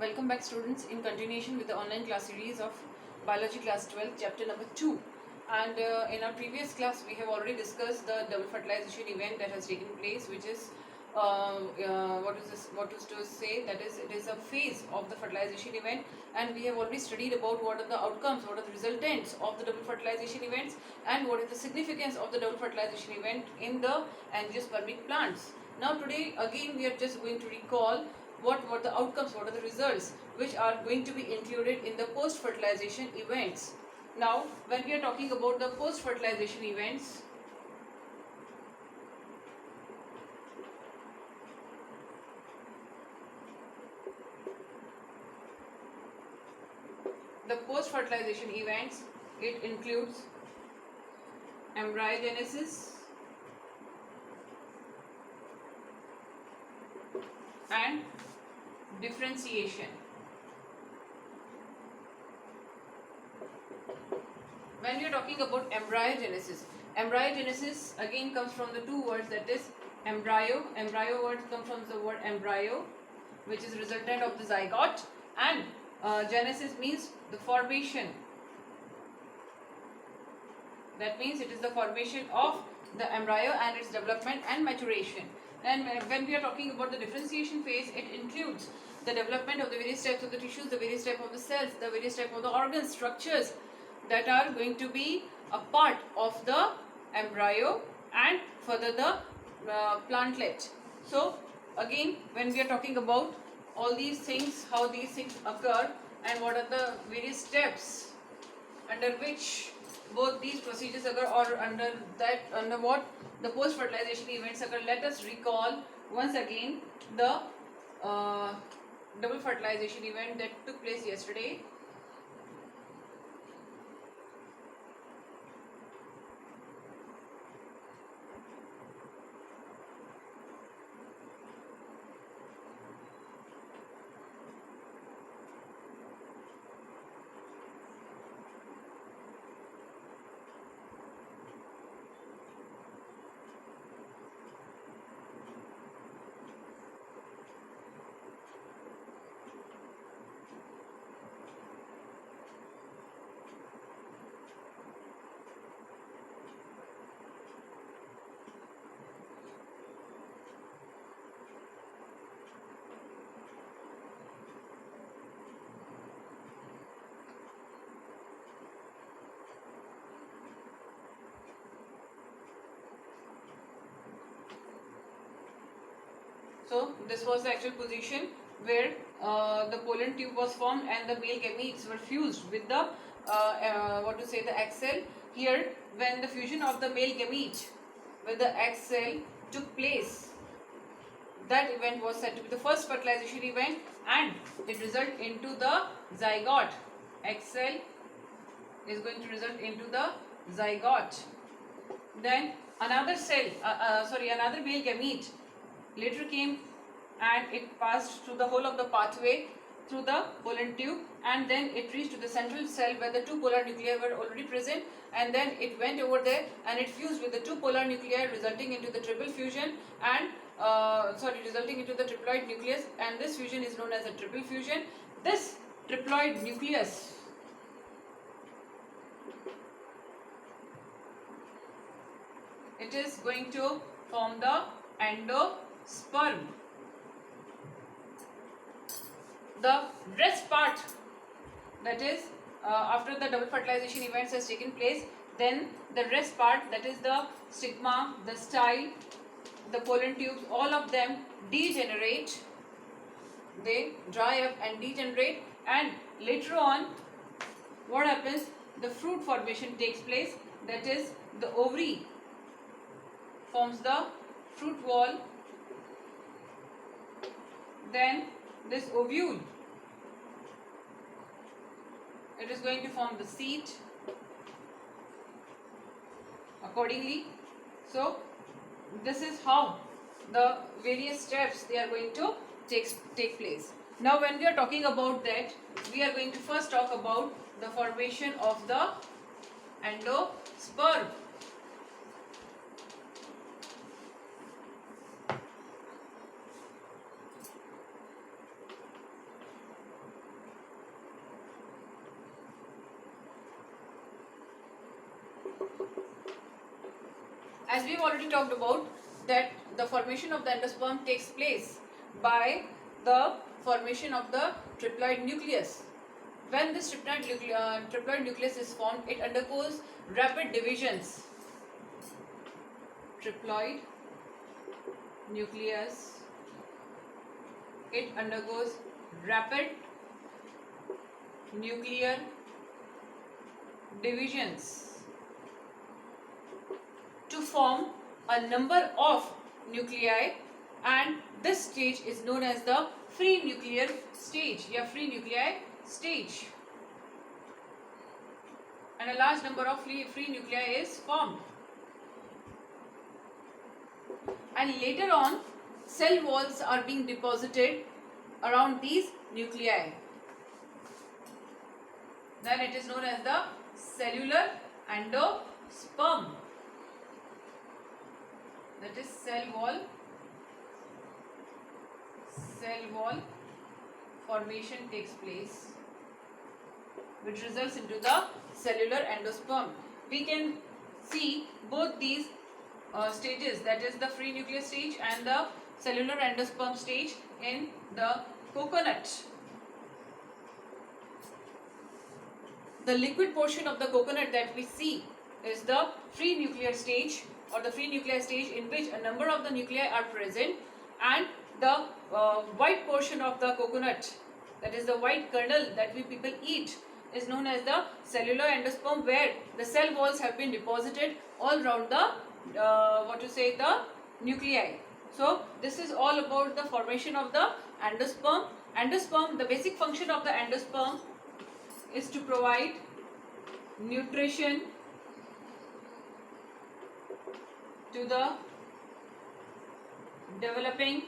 Welcome back students in continuation with the online class series of Biology class 12 chapter number 2. And in our previous class we have already discussed the double fertilization event that has taken place, which is what is to say, that is, it is a phase of the fertilization event, and we have already studied about what are the outcomes, what are the resultants of the double fertilization events, and what is the significance of the double fertilization event in the angiospermic plants. Now today again we are just going to recall what were the outcomes, what are the results which are going to be included in the post-fertilization events. Now, when we are talking about the post-fertilization events, it includes embryogenesis and differentiation. When we are talking about embryogenesis, embryogenesis again comes from the two words, that is embryo. Embryo word comes from the word embryo, which is resultant of the zygote, and genesis means the formation. That means it is the formation of the embryo and its development and maturation. And when we are talking about the differentiation phase, it includes the development of the various types of the tissues, the various types of the cells, the various types of the organ structures that are going to be a part of the embryo and further the plantlet. So again, when we are talking about all these things, how these things occur and what are the various steps under which both these procedures occur, or under what the post fertilization events occur, let us recall once again the double fertilization event that took place yesterday. So this was the actual position where the pollen tube was formed and the male gametes were fused with the the egg cell. Here, when the fusion of the male gamete with the egg cell took place, that event was said to be the first fertilization event, and it resulted into the zygote. Egg cell is going to result into the zygote. Then another another male gamete later came, and it passed through the whole of the pathway through the pollen tube, and then it reached to the central cell where the two polar nuclei were already present, and then it went over there and it fused with the two polar nuclei, resulting into the triple fusion and resulting into the triploid nucleus, and this fusion is known as a triple fusion. This triploid nucleus it is going to form the endosperm. The rest part, that is after the double fertilization events has taken place, then the rest part, that is the stigma, the style, the pollen tubes, all of them degenerate. They dry up and degenerate, and later on what happens, the fruit formation takes place, that is the ovary forms the fruit wall, then this ovule, it is going to form the seed accordingly. So this is how the various steps they are going to take place. Now when we are talking about that, we are going to first talk about the formation of the endosperm. as we've already talked about, that the formation of the endosperm takes place by the formation of the triploid nucleus. When this triploid nucleus is formed, it undergoes rapid divisions. Triploid nucleus, it undergoes rapid nuclear divisions to form a number of nuclei, and this stage is known as the free nuclear stage, free nuclei stage, and a large number of free nuclei is formed. And later on, cell walls are being deposited around these nuclei. Then it is known as the cellular endosperm. That is cell wall formation takes place, which results into the cellular endosperm. We can see both these stages, that is the free nucleus stage and the cellular endosperm stage, in the coconut. The liquid portion of the coconut that we see is the free nuclear stage, or the free nuclear stage in which a number of the nuclei are present, and the white portion of the coconut, that is the white kernel that we people eat, is known as the cellular endosperm, where the cell walls have been deposited all around the the nuclei. So this is all about the formation of the endosperm. The basic function of the endosperm is to provide nutrition to the developing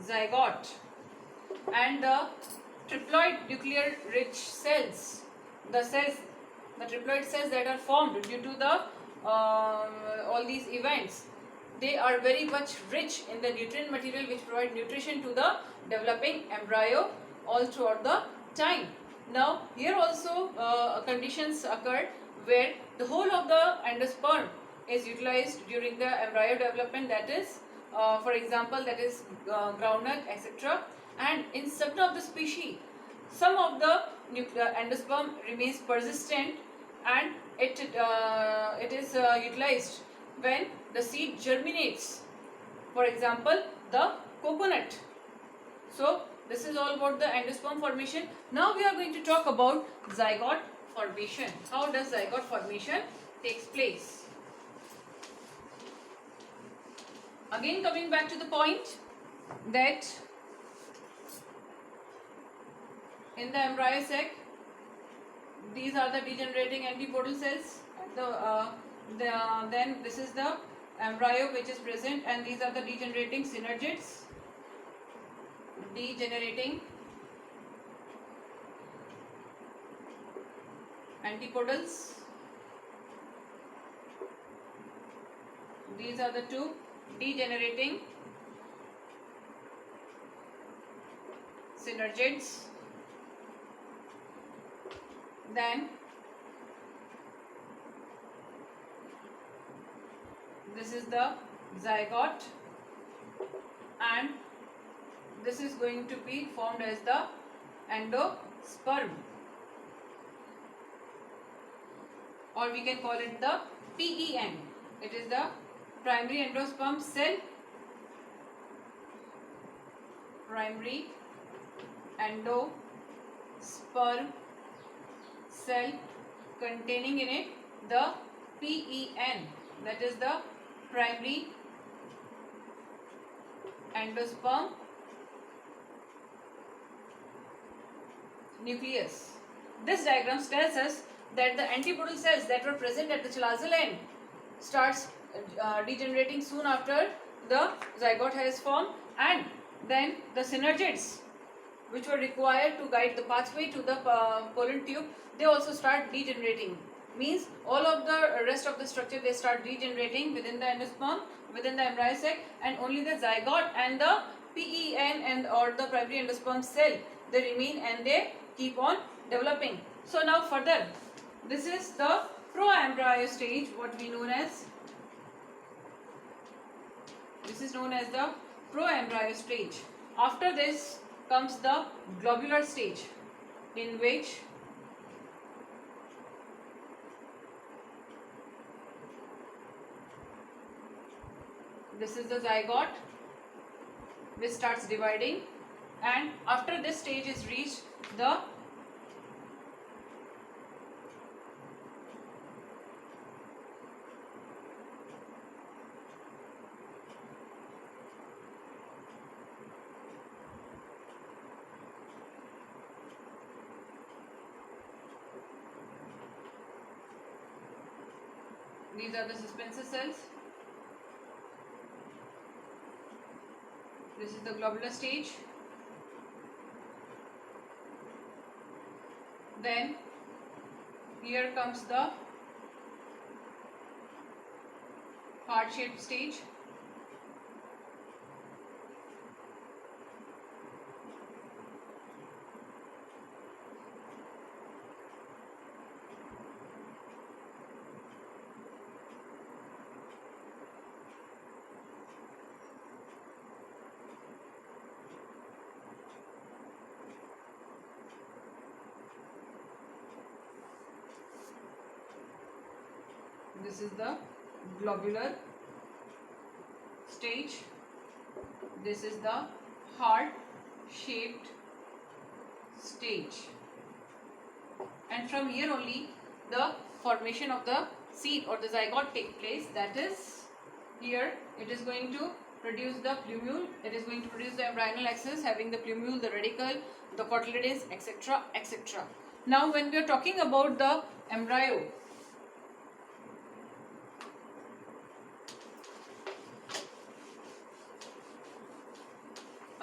zygote and the triploid nuclear rich cells, the triploid cells that are formed due to the all these events. They are very much rich in the nutrient material which provide nutrition to the developing embryo all throughout the time. Now here also conditions occur where the whole of the endosperm is utilized during the embryo development, that is for example, that is groundnut, etc. And in certain of the species, some of the endosperm remains persistent, and it is utilized when the seed germinates, for example the coconut. So this is all about the endosperm formation. Now we are going to talk about zygote formation. How does zygote formation takes place? Again, coming back to the point that in the embryo sac, these are the degenerating antipodal cells. Then this is the embryo which is present, and these are the degenerating synergids. Degenerating antipodals. These are the two degenerating synergids. Then this is the zygote, and this is going to be formed as the endosperm, or we can call it the PEN. It is the primary endosperm cell. Primary endosperm cell containing in it the PEN, that is the primary endosperm nucleus. This diagram tells us that the antipodal cells that were present at the chalazal end starts degenerating soon after the zygote has formed, and then the synergids which were required to guide the pathway to the pollen tube, they also start degenerating. Means all of the rest of the structure, they start degenerating within the endosperm, within the embryo sac, and only the zygote and the PEN and or the primary endosperm cell, they remain and they keep on developing. So now further, this is the pro-embryo stage, what we known as, this is known as the pro-embryo stage. After this comes the globular stage, in which this is the zygote which starts dividing, and after this stage is reached, the these are the suspensor cells. This is the globular stage. Then here comes the heart-shaped stage. This is the globular stage. This is the heart-shaped stage. And from here only the formation of the seed or the zygote take place. That is, here it is going to produce the plumule, it is going to produce the embryonal axis having the plumule, the radicle, the cotyledons, etc., etc. Now when we are talking about the embryo,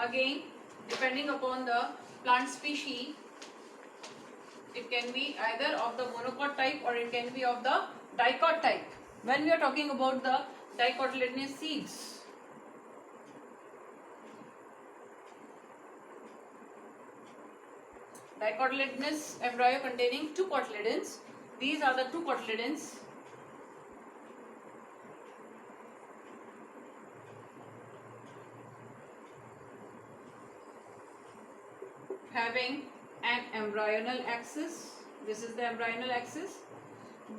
again depending upon the plant species, it can be either of the monocot type or it can be of the dicot type. When we are talking about the dicotyledonous seeds, dicotyledonous embryo containing two cotyledons, these are the two cotyledons having an embryonal axis. This is the embryonal axis.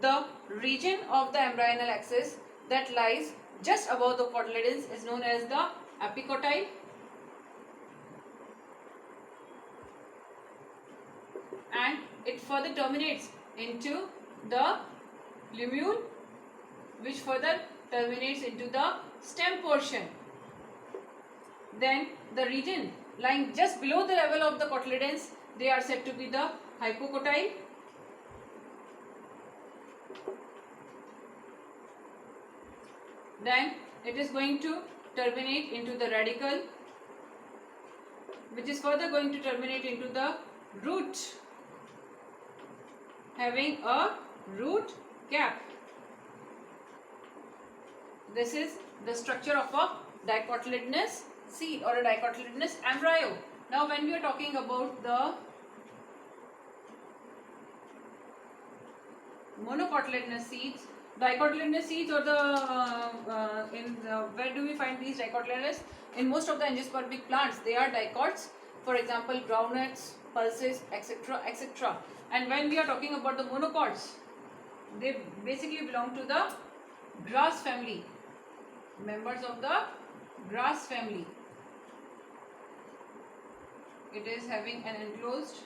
The region of the embryonal axis that lies just above the cotyledons is known as the epicotyle. And it further terminates into the plumule, which further terminates into the stem portion. Then the region lying just below the level of the cotyledons, they are said to be the hypocotyle. Then it is going to terminate into the radicle, which is further going to terminate into the root, having a root cap. This is the structure of a dicotyledonous seed or a dicotyledonous embryo. Now when we are talking about the monocotyledonous seeds, dicotyledonous seeds or where do we find these dicotyledonous? In most of the angiospermic plants, they are dicots. For example, groundnuts, pulses, etc., etc. And when we are talking about the monocots, they basically belong to the grass family, members of the grass family. It is having an enclosed,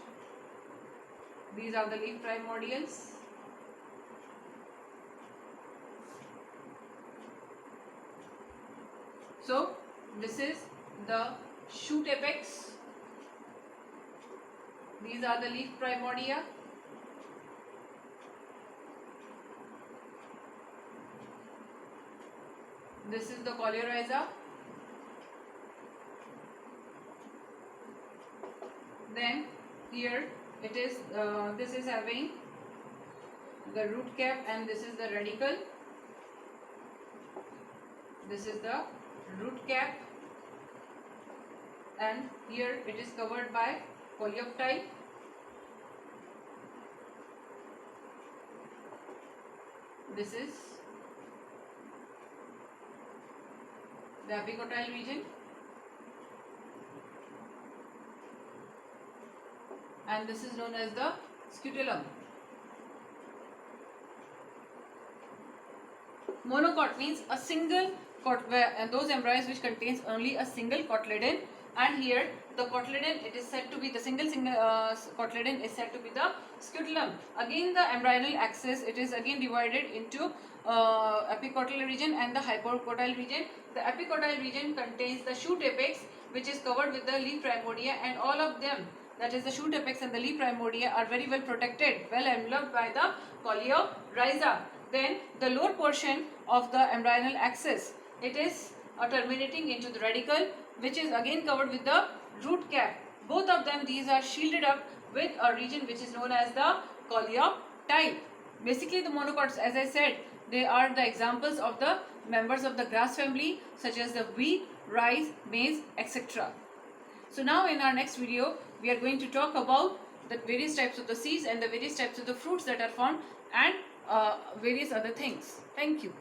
these are the leaf primordials. So this is the shoot apex, these are the leaf primordia. This is the coleorhiza. Then here it is, this is having the root cap and this is the radicle. This is the root cap and here it is covered by coleoptile. This is the epicotyle region, and this is known as the scutellum. Monocot means a single and those embryos which contains only a single cotyledon, and here the cotyledon, it is said to be the single cotyledon is said to be the scutellum. Again, the embryonal axis, it is again divided into epicotyle region and the hypocotyle region. The epicotyle region contains the shoot apex, which is covered with the leaf primordia, and all of them, that is the shoot apex and the leaf primordia, are very well protected, well enveloped by the coleorhiza. Then the lower portion of the embryonal axis, it is terminating into the radicle, which is again covered with the root cap. Both of them, these are shielded up with a region which is known as the coleoptile. Basically, the monocots, as I said, they are the examples of the members of the grass family, such as the wheat, rice, maize, etc. So now in our next video, we are going to talk about the various types of the seeds and the various types of the fruits that are found, and various other things. Thank you.